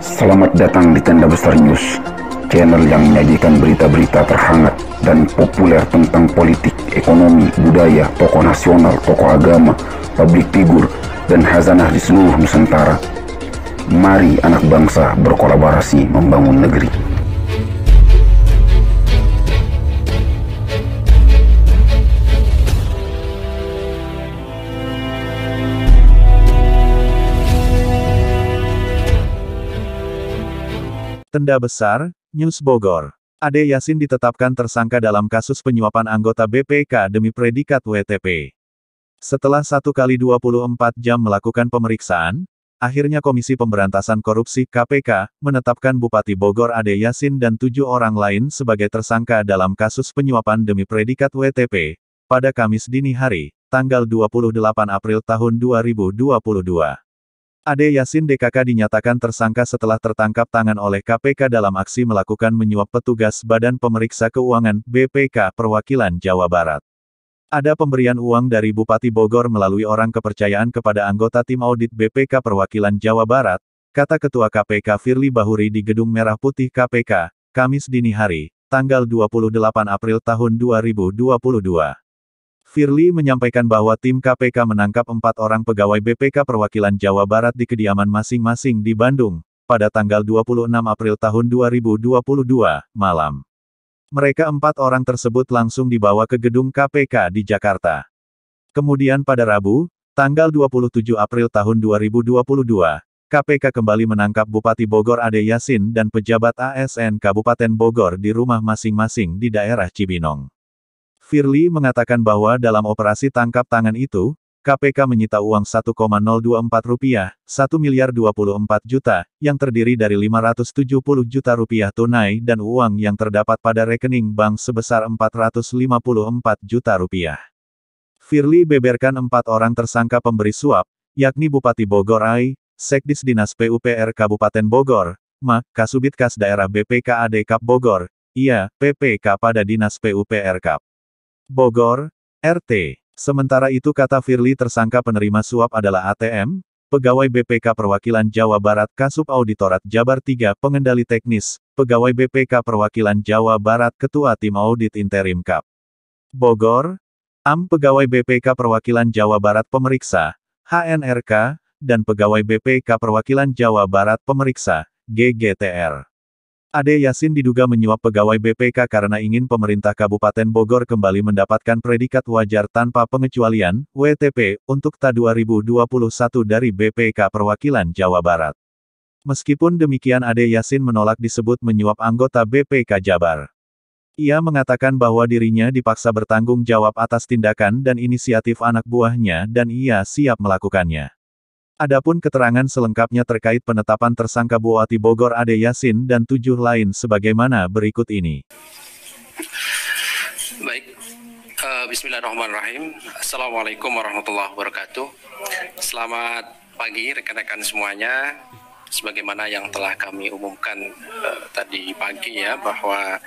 Selamat datang di Tenda Besar News, channel yang menyajikan berita-berita terhangat dan populer tentang politik, ekonomi, budaya, tokoh nasional, tokoh agama, publik figur, dan khazanah di seluruh Nusantara. Mari anak bangsa berkolaborasi membangun negeri. Tenda Besar, News Bogor. Ade Yasin ditetapkan tersangka dalam kasus penyuapan anggota BPK demi predikat WTP. Setelah 1 kali 24 jam melakukan pemeriksaan, akhirnya Komisi Pemberantasan Korupsi (KPK) menetapkan Bupati Bogor Ade Yasin dan 7 orang lain sebagai tersangka dalam kasus penyuapan demi predikat WTP, pada Kamis dini hari, tanggal 28 April tahun 2022. Ade Yasin DKK dinyatakan tersangka setelah tertangkap tangan oleh KPK dalam aksi melakukan menyuap petugas Badan Pemeriksa Keuangan (BPK) Perwakilan Jawa Barat. Ada pemberian uang dari Bupati Bogor melalui orang kepercayaan kepada anggota tim audit BPK Perwakilan Jawa Barat, kata Ketua KPK Firly Bahuri di Gedung Merah Putih KPK, Kamis dini hari, tanggal 28 April tahun 2022. Firly menyampaikan bahwa tim KPK menangkap 4 orang pegawai BPK Perwakilan Jawa Barat di kediaman masing-masing di Bandung, pada tanggal 26 April tahun 2022, malam. Mereka 4 orang tersebut langsung dibawa ke gedung KPK di Jakarta. Kemudian pada Rabu, tanggal 27 April tahun 2022, KPK kembali menangkap Bupati Bogor Ade Yasin dan pejabat ASN Kabupaten Bogor di rumah masing-masing di daerah Cibinong. Firly mengatakan bahwa dalam operasi tangkap tangan itu, KPK menyita uang Rp1,024, 1.024 juta, yang terdiri dari Rp570 juta tunai dan uang yang terdapat pada rekening bank sebesar Rp454 juta. Firly beberkan 4 orang tersangka pemberi suap, yakni Bupati Bogor AI, Sekdis Dinas PUPR Kabupaten Bogor, Kasubit Kas Daerah BPK AD Kap Bogor, PPK pada Dinas PUPR Kap Bogor, RT. Sementara itu kata Firly tersangka penerima suap adalah ATM, pegawai BPK Perwakilan Jawa Barat Kasub Auditorat Jabar 3 Pengendali Teknis, pegawai BPK Perwakilan Jawa Barat Ketua Tim Audit Interim Kap Bogor, pegawai BPK Perwakilan Jawa Barat Pemeriksa, HNRK, dan pegawai BPK Perwakilan Jawa Barat Pemeriksa, GGTR. Ade Yasin diduga menyuap pegawai BPK karena ingin pemerintah Kabupaten Bogor kembali mendapatkan predikat wajar tanpa pengecualian, WTP, untuk tahun 2021 dari BPK Perwakilan Jawa Barat. Meskipun demikian Ade Yasin menolak disebut menyuap anggota BPK Jabar. Ia mengatakan bahwa dirinya dipaksa bertanggung jawab atas tindakan dan inisiatif anak buahnya dan ia siap melakukannya. Adapun keterangan selengkapnya terkait penetapan tersangka Bupati Bogor Ade Yasin dan 7 lain sebagaimana berikut ini. Baik, bismillahirrahmanirrahim. Assalamualaikum warahmatullahi wabarakatuh. Selamat pagi rekan-rekan semuanya. Sebagaimana yang telah kami umumkan tadi pagi ya, bahwa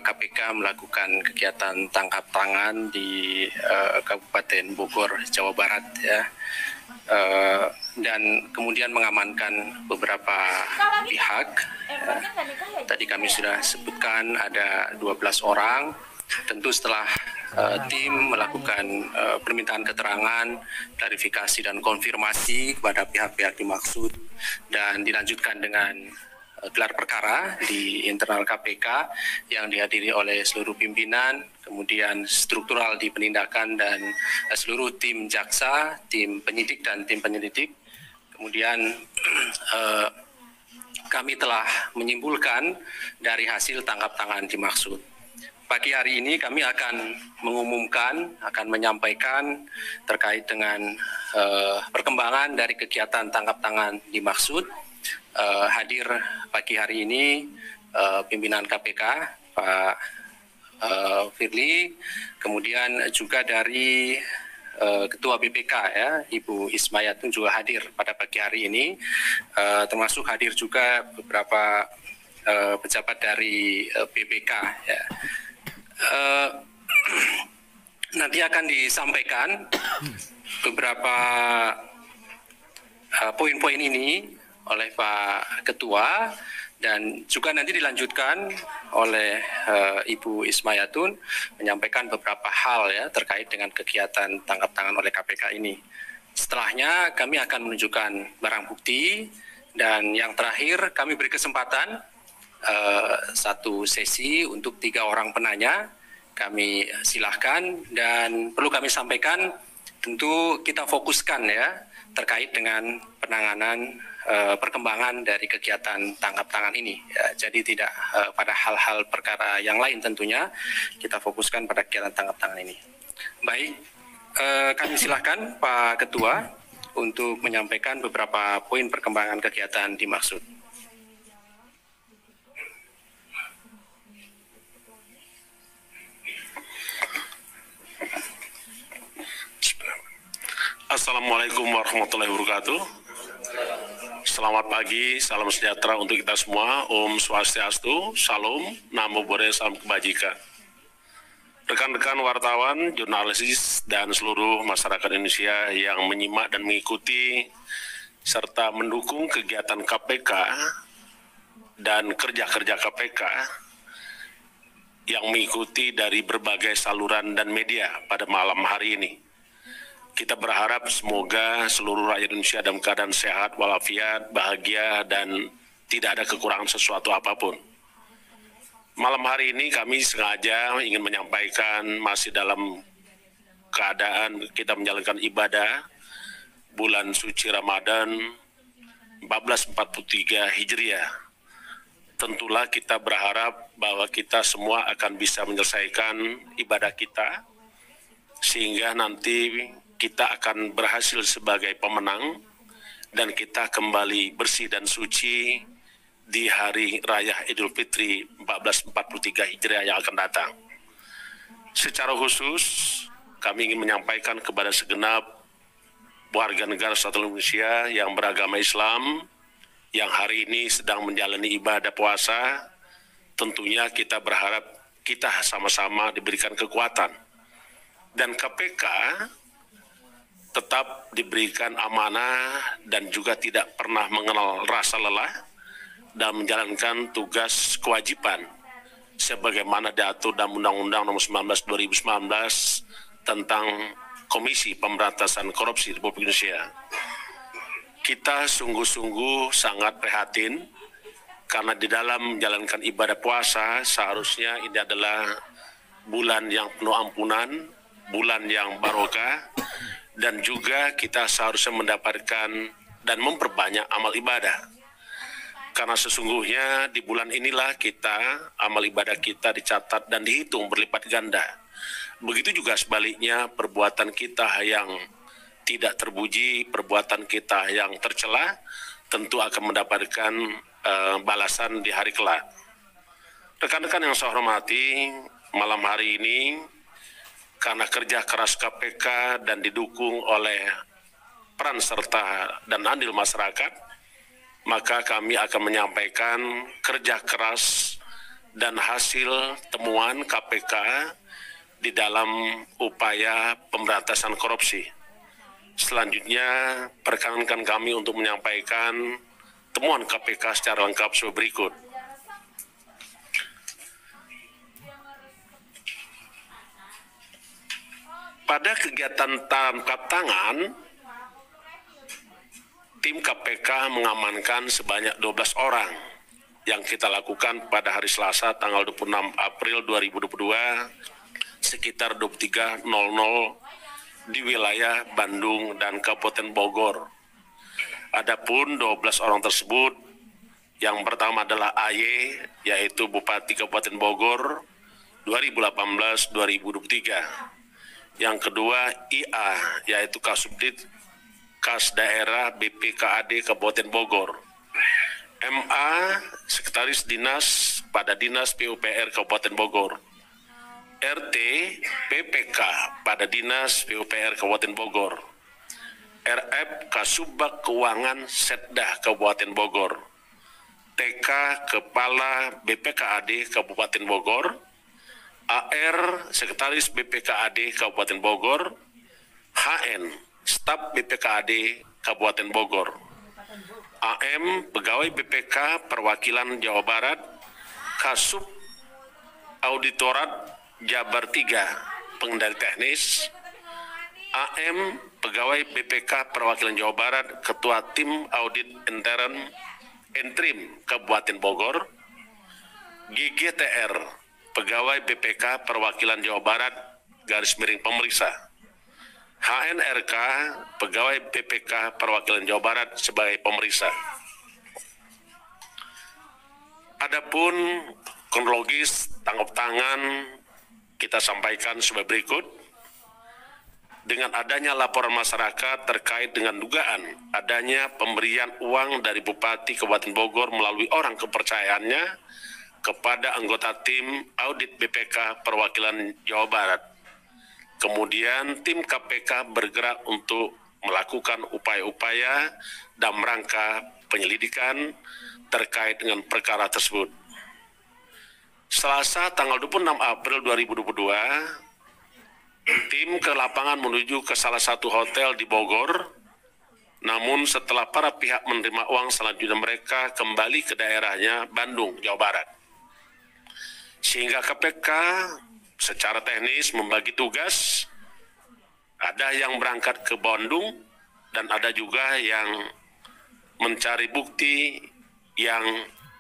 KPK melakukan kegiatan tangkap tangan di Kabupaten Bogor, Jawa Barat ya. Dan kemudian mengamankan beberapa pihak. Tadi kami sudah sebutkan ada 12 orang. Tentu setelah tim melakukan permintaan keterangan, klarifikasi dan konfirmasi kepada pihak-pihak dimaksud dan dilanjutkan dengan gelar perkara di internal KPK yang dihadiri oleh seluruh pimpinan, kemudian struktural di penindakan dan seluruh tim jaksa, tim penyidik dan tim penyelidik. Kemudian kami telah menyimpulkan dari hasil tangkap tangan dimaksud. Pagi hari ini kami akan mengumumkan, akan menyampaikan terkait dengan perkembangan dari kegiatan tangkap tangan dimaksud. Hadir pagi hari ini pimpinan KPK Pak Firly, kemudian juga dari Ketua BPK ya Ibu Ismayatun juga hadir pada pagi hari ini, termasuk hadir juga beberapa pejabat dari BPK ya. Nanti akan disampaikan beberapa poin-poin ini oleh Pak Ketua dan juga nanti dilanjutkan oleh Ibu Ismayatun menyampaikan beberapa hal ya terkait dengan kegiatan tangkap tangan oleh KPK ini. Setelahnya kami akan menunjukkan barang bukti dan yang terakhir kami beri kesempatan satu sesi untuk 3 orang penanya. Kami silahkan dan perlu kami sampaikan tentu kita fokuskan ya terkait dengan penanganan perkembangan dari kegiatan tangkap tangan ini. Ya, jadi tidak pada hal-hal perkara yang lain tentunya, kita fokuskan pada kegiatan tangkap tangan ini. Baik, kami silakan Pak Ketua untuk menyampaikan beberapa poin perkembangan kegiatan dimaksud. Assalamualaikum warahmatullahi wabarakatuh. Selamat pagi, salam sejahtera untuk kita semua. Om Swastiastu, Salam, Namo Buddhaya, Salam Kebajikan. Rekan-rekan wartawan, jurnalis, dan seluruh masyarakat Indonesia yang menyimak dan mengikuti serta mendukung kegiatan KPK dan kerja-kerja KPK yang mengikuti dari berbagai saluran dan media pada malam hari ini. Kita berharap semoga seluruh rakyat Indonesia dalam keadaan sehat, walafiat, bahagia, dan tidak ada kekurangan sesuatu apapun. Malam hari ini kami sengaja ingin menyampaikan masih dalam keadaan kita menjalankan ibadah bulan suci Ramadan 1443 Hijriah. Tentulah kita berharap bahwa kita semua akan bisa menyelesaikan ibadah kita sehingga nanti kita akan berhasil sebagai pemenang dan kita kembali bersih dan suci di hari raya Idul Fitri 1443 Hijriah yang akan datang. Secara khusus, kami ingin menyampaikan kepada segenap warga negara Kesatuan Indonesia yang beragama Islam, yang hari ini sedang menjalani ibadah puasa, tentunya kita berharap kita sama-sama diberikan kekuatan. Dan KPK tetap diberikan amanah dan juga tidak pernah mengenal rasa lelah dalam menjalankan tugas kewajiban sebagaimana diatur dalam Undang-Undang Nomor 19 2019 tentang Komisi Pemberantasan Korupsi Republik Indonesia. Kita sungguh-sungguh sangat prihatin karena di dalam menjalankan ibadah puasa seharusnya ini adalah bulan yang penuh ampunan, bulan yang barokah, dan juga kita seharusnya mendapatkan dan memperbanyak amal ibadah. Karena sesungguhnya di bulan inilah amal ibadah kita dicatat dan dihitung berlipat ganda. Begitu juga sebaliknya perbuatan kita yang tidak terpuji, perbuatan kita yang tercela, tentu akan mendapatkan balasan di hari kelak. Rekan-rekan yang saya hormati, malam hari ini karena kerja keras KPK dan didukung oleh peran serta dan andil masyarakat, maka kami akan menyampaikan kerja keras dan hasil temuan KPK di dalam upaya pemberantasan korupsi. Selanjutnya, perkenankan kami untuk menyampaikan temuan KPK secara lengkap sebagai berikut. Pada kegiatan tangkap tangan, tim KPK mengamankan sebanyak 12 orang yang kita lakukan pada hari Selasa tanggal 26 April 2022 sekitar 23.00 di wilayah Bandung dan Kabupaten Bogor. Adapun 12 orang tersebut, yang pertama adalah AY, yaitu Bupati Kabupaten Bogor 2018-2023. Yang kedua IA, yaitu Kasubdit Kas Daerah BPKAD Kabupaten Bogor. MA, Sekretaris Dinas pada Dinas PUPR Kabupaten Bogor. RT, PPK pada Dinas PUPR Kabupaten Bogor. RF, Kasubag Keuangan Setda Kabupaten Bogor. TK, Kepala BPKAD Kabupaten Bogor. AR, Sekretaris BPKAD Kabupaten Bogor. HN, Staf BPKAD Kabupaten Bogor. AM, Pegawai BPK Perwakilan Jawa Barat, Kasub Auditorat Jabar 3, Pengendali Teknis, AM, Pegawai BPK Perwakilan Jawa Barat, Ketua Tim Audit Interim Kabupaten Bogor, GGTR, Pegawai BPK Perwakilan Jawa Barat, _pemeriksa, HNRK, Pegawai BPK Perwakilan Jawa Barat sebagai pemeriksa. Adapun kronologis tangkap tangan kita sampaikan sebagai berikut. Dengan adanya laporan masyarakat terkait dengan dugaan adanya pemberian uang dari Bupati Kabupaten Bogor melalui orang kepercayaannya kepada anggota tim audit BPK Perwakilan Jawa Barat. Kemudian tim KPK bergerak untuk melakukan upaya-upaya dalam rangka penyelidikan terkait dengan perkara tersebut. Selasa tanggal 26 April 2022, tim ke lapangan menuju ke salah satu hotel di Bogor, namun setelah para pihak menerima uang, selanjutnya mereka kembali ke daerahnya Bandung, Jawa Barat. Sehingga KPK secara teknis membagi tugas, ada yang berangkat ke Bandung dan ada juga yang mencari bukti yang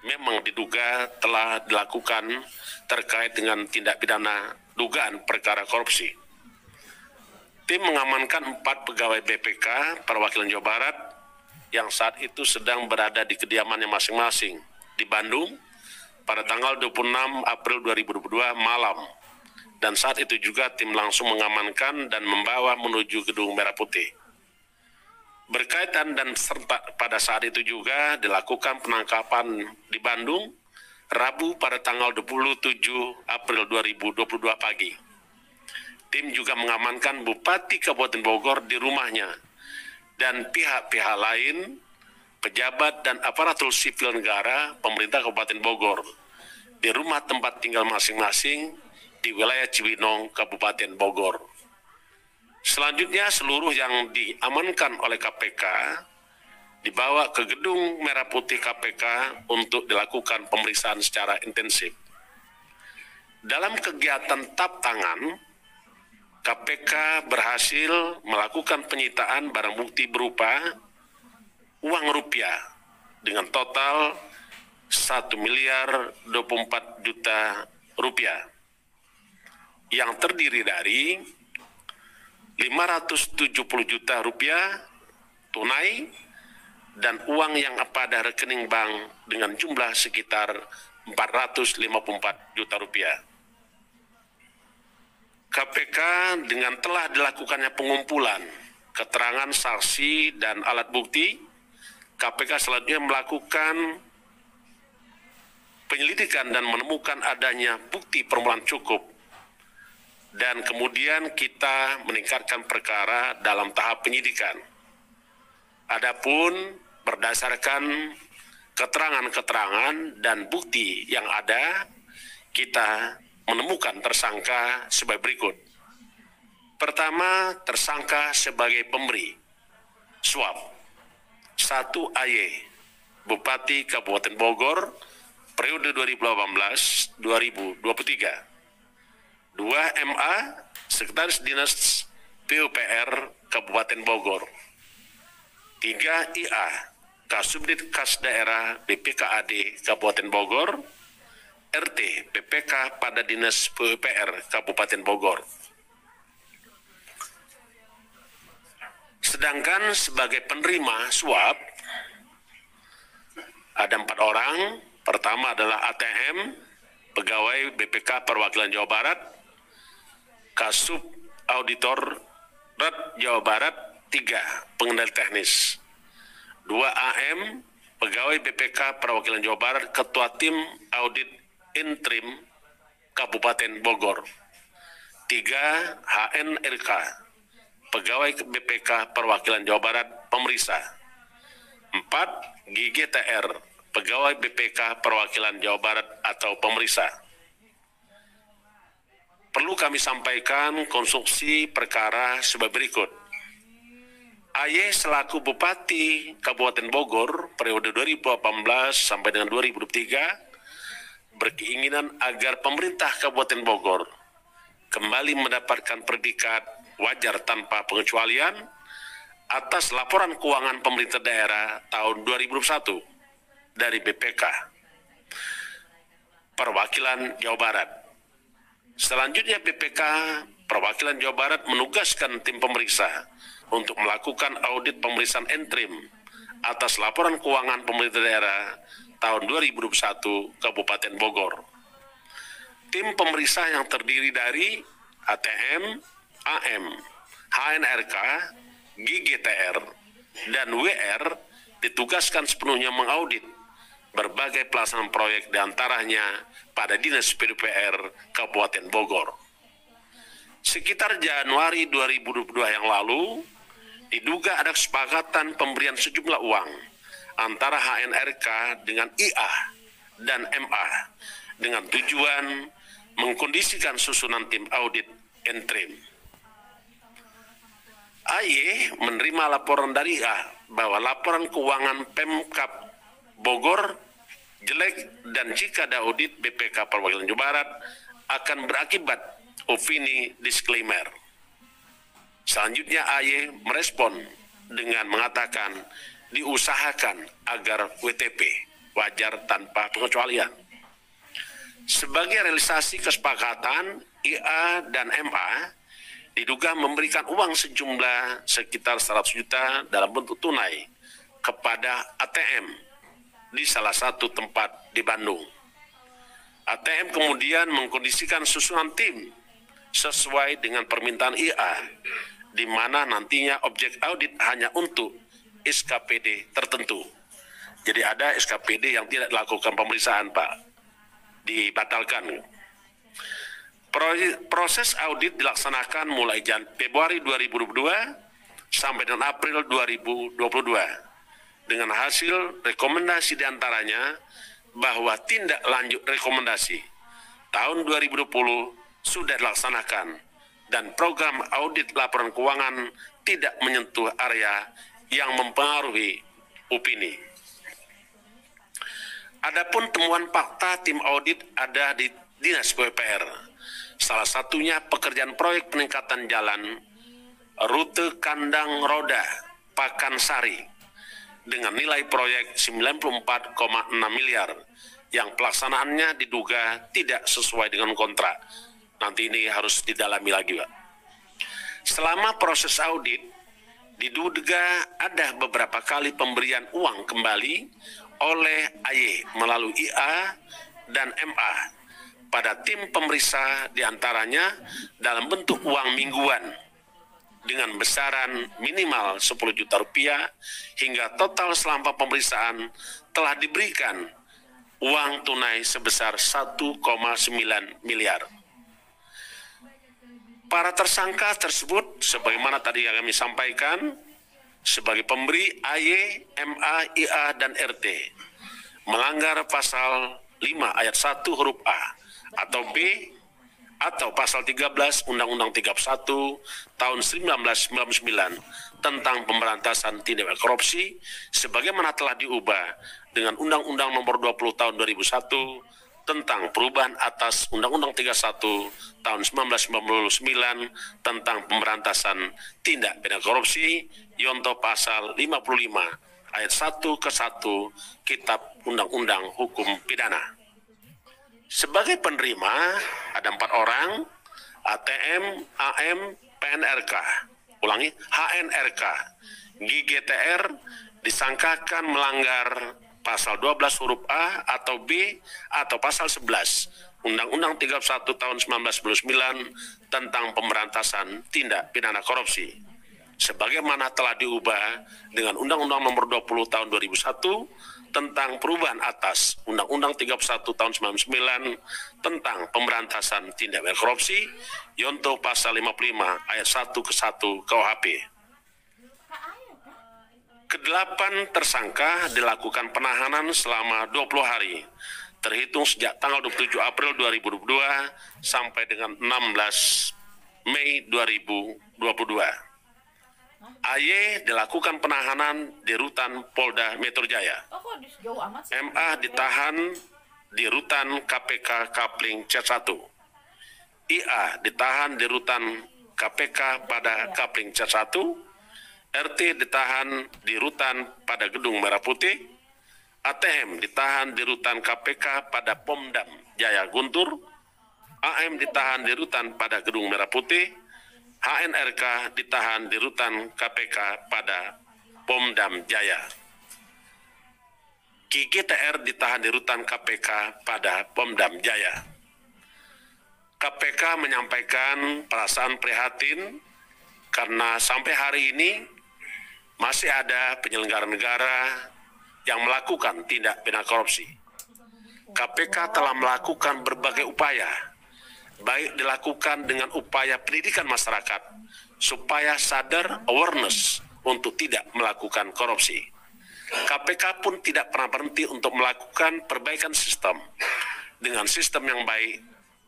memang diduga telah dilakukan terkait dengan tindak pidana dugaan perkara korupsi. Tim mengamankan 4 pegawai BPK Perwakilan Jawa Barat yang saat itu sedang berada di kediamannya masing-masing di Bandung pada tanggal 26 April 2022 malam. Dan saat itu juga tim langsung mengamankan dan membawa menuju Gedung Merah Putih. Berkaitan dan serta pada saat itu juga dilakukan penangkapan di Bandung Rabu pada tanggal 27 April 2022 pagi. Tim juga mengamankan Bupati Kabupaten Bogor di rumahnya dan pihak-pihak lain, pejabat dan aparatur sipil negara pemerintah Kabupaten Bogor di rumah tempat tinggal masing-masing di wilayah Cibinong, Kabupaten Bogor. Selanjutnya seluruh yang diamankan oleh KPK dibawa ke Gedung Merah Putih KPK untuk dilakukan pemeriksaan secara intensif. Dalam kegiatan tap tangan, KPK berhasil melakukan penyitaan barang bukti berupa uang rupiah dengan total 1 miliar 24 juta rupiah yang terdiri dari 570 juta rupiah tunai dan uang yang pada rekening bank dengan jumlah sekitar 454 juta rupiah. KPK dengan telah dilakukannya pengumpulan keterangan saksi dan alat bukti, KPK selanjutnya melakukan penyelidikan dan menemukan adanya bukti permulaan cukup. Dan kemudian kita meningkatkan perkara dalam tahap penyidikan. Adapun berdasarkan keterangan-keterangan dan bukti yang ada, kita menemukan tersangka sebagai berikut. Pertama, tersangka sebagai pemberi suap. 1 AY, Bupati Kabupaten Bogor, periode 2018-2023. 2 MA, Sekretaris Dinas PUPR Kabupaten Bogor. 3 IA, Kasubdit Kas Daerah BPKAD Kabupaten Bogor, RT PPK pada Dinas PUPR Kabupaten Bogor. Sedangkan sebagai penerima suap ada 4 orang. Pertama adalah ATM, Pegawai BPK Perwakilan Jawa Barat, Kasub Auditor Rat Jawa Barat 3, Pengendali Teknis. 2 AM, Pegawai BPK Perwakilan Jawa Barat, Ketua Tim Audit Interim Kabupaten Bogor. 3 HNRK, Pegawai BPK Perwakilan Jawa Barat, Pemeriksa. 4 GGTR, Pegawai BPK Perwakilan Jawa Barat atau Pemeriksa. Perlu kami sampaikan konstruksi perkara sebagai berikut. AY selaku Bupati Kabupaten Bogor periode 2018 sampai dengan 2023 berkeinginan agar pemerintah Kabupaten Bogor kembali mendapatkan predikat wajar tanpa pengecualian atas laporan keuangan pemerintah daerah tahun 2021 dari BPK Perwakilan Jawa Barat. Selanjutnya BPK Perwakilan Jawa Barat menugaskan tim pemeriksa untuk melakukan audit pemeriksaan interim atas laporan keuangan pemerintah daerah tahun 2021 Kabupaten Bogor. Tim pemeriksa yang terdiri dari ATM, AM, HNRK, GGTR, dan WR ditugaskan sepenuhnya mengaudit berbagai pelaksanaan proyek diantaranya pada Dinas PUPR Kabupaten Bogor. Sekitar Januari 2022 yang lalu, diduga ada kesepakatan pemberian sejumlah uang antara HNRK dengan IA dan MA dengan tujuan mengkondisikan susunan tim audit interim. AY menerima laporan dari IA bahwa laporan keuangan Pemkab Bogor jelek dan jika ada audit BPK Perwakilan Jawa Barat akan berakibat opini disclaimer. Selanjutnya AY merespon dengan mengatakan diusahakan agar WTP wajar tanpa pengecualian. Sebagai realisasi kesepakatan, IA dan MA diduga memberikan uang sejumlah sekitar 100 juta dalam bentuk tunai kepada ATM di salah satu tempat di Bandung. ATM kemudian mengkondisikan susunan tim sesuai dengan permintaan IA, di mana nantinya objek audit hanya untuk SKPD tertentu. Jadi ada SKPD yang tidak dilakukan pemeriksaan, Pak, dibatalkan. Proses audit dilaksanakan mulai Februari 2022 sampai dengan April 2022 dengan hasil rekomendasi diantaranya bahwa tindak lanjut rekomendasi tahun 2020 sudah dilaksanakan dan program audit laporan keuangan tidak menyentuh area yang mempengaruhi opini. Adapun temuan fakta tim audit ada di Dinas PUPR. Salah satunya pekerjaan proyek peningkatan jalan rute Kandang Roda Pakansari dengan nilai proyek 94,6 miliar yang pelaksanaannya diduga tidak sesuai dengan kontrak. Nanti ini harus didalami lagi, Pak. Selama proses audit, diduga ada beberapa kali pemberian uang kembali oleh AY melalui IA dan MA pada tim pemeriksa diantaranya dalam bentuk uang mingguan dengan besaran minimal 10 juta rupiah hingga total selama pemeriksaan telah diberikan uang tunai sebesar 1,9 miliar. Para tersangka tersebut sebagaimana tadi yang kami sampaikan sebagai pemberi AY, MA, IA, dan RT melanggar pasal 5 ayat 1 huruf A atau B atau pasal 13 Undang-Undang 31 tahun 1999 tentang pemberantasan tindak korupsi sebagaimana telah diubah dengan Undang-Undang Nomor 20 tahun 2001 tentang perubahan atas Undang-Undang 31 tahun 1999 tentang pemberantasan tindak pidana korupsi yonto pasal 55 ayat 1 ke 1 Kitab Undang-Undang Hukum Pidana. Sebagai penerima ada 4 orang, ATM, AM, PNRK, ulangi, HNRK, GGTR disangkakan melanggar pasal 12 huruf A atau B atau pasal 11 Undang-Undang 31 tahun 1999 tentang pemberantasan tindak pidana korupsi. Sebagaimana telah diubah dengan Undang-Undang Nomor 20 tahun 2001 tentang perubahan atas Undang-Undang 31 tahun 1999 tentang pemberantasan tindak pidana korupsi yonto pasal 55 ayat 1 ke 1 KUHP. Kedelapan tersangka dilakukan penahanan selama 20 hari terhitung sejak tanggal 27 April 2022 sampai dengan 16 Mei 2022. AY dilakukan penahanan di rutan Polda Metro Jaya. MA ditahan di rutan KPK Kapling C1. IA ditahan di rutan KPK pada Kapling C1. RT ditahan di rutan pada Gedung Merah Putih. ATM ditahan di rutan KPK pada Pomdam Jaya Guntur. AM ditahan di rutan pada Gedung Merah Putih. HNRK ditahan di rutan KPK pada Pomdam Jaya. KGTR ditahan di rutan KPK pada Pomdam Jaya. KPK menyampaikan perasaan prihatin karena sampai hari ini masih ada penyelenggara negara yang melakukan tindak pidana korupsi. KPK telah melakukan berbagai upaya, baik dilakukan dengan upaya pendidikan masyarakat supaya sadar awareness untuk tidak melakukan korupsi. KPK pun tidak pernah berhenti untuk melakukan perbaikan sistem. Dengan sistem yang baik,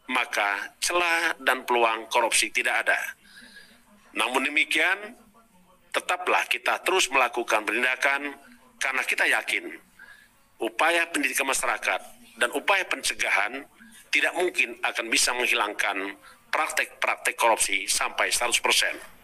maka celah dan peluang korupsi tidak ada. Namun demikian, tetaplah kita terus melakukan penindakan karena kita yakin upaya pendidikan masyarakat dan upaya pencegahan tidak mungkin akan bisa menghilangkan praktek-praktek korupsi sampai 100%.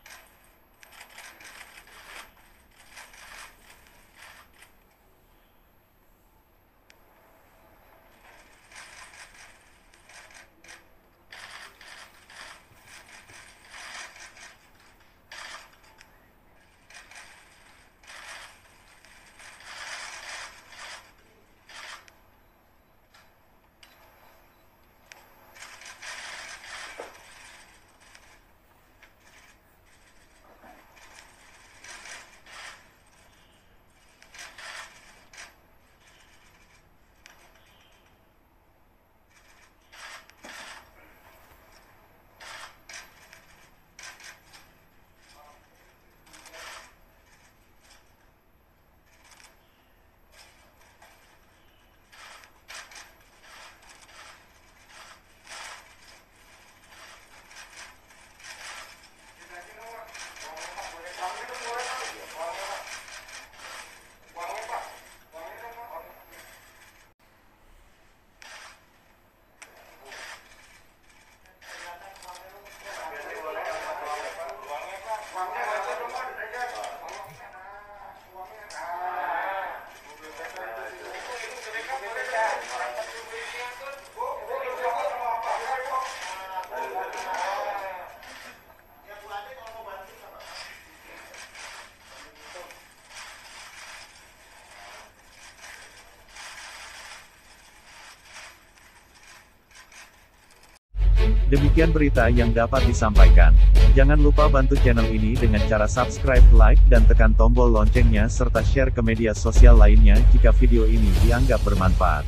Demikian berita yang dapat disampaikan. Jangan lupa bantu channel ini dengan cara subscribe, like, dan tekan tombol loncengnya serta share ke media sosial lainnya jika video ini dianggap bermanfaat.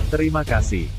Terima kasih.